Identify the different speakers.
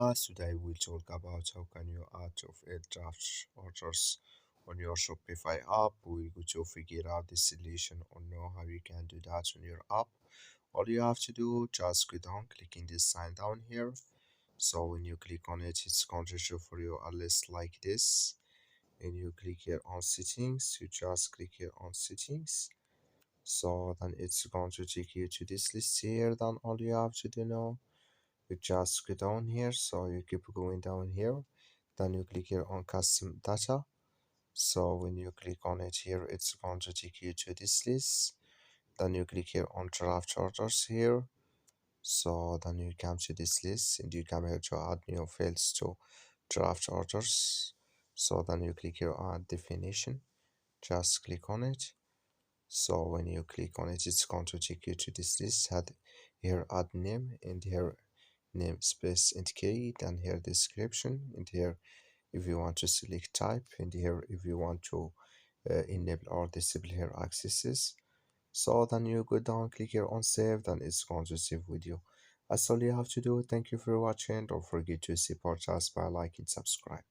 Speaker 1: Today we'll talk about how can you add of air draft orders on your Shopify app. We're going to figure out the solution or know how you can do that on your app. All you have to do, just go down, clicking this sign down here. So when you click on it, it's going to show for you a list like this. And you click here on settings, you just click here on settings. So then it's going to take you to this list here. Then all you have to do now, you just go down here. So you keep going down here, then you click here on custom data. So when you click on it here, it's going to take you to this list. Then you click here on draft orders here. So then you come to this list and you come here to add new fields to draft orders. So then you click here on definition, just click on it. So when you click on it, it's going to take you to this list. Here add name, and here name space indicate, and here description, and here if you want to select type, and here if you want to enable or disable here accesses. So then you go down, click here on save, then it's going to save with you. That's all you have to do. Thank you for watching. Don't forget to support us by liking, subscribe.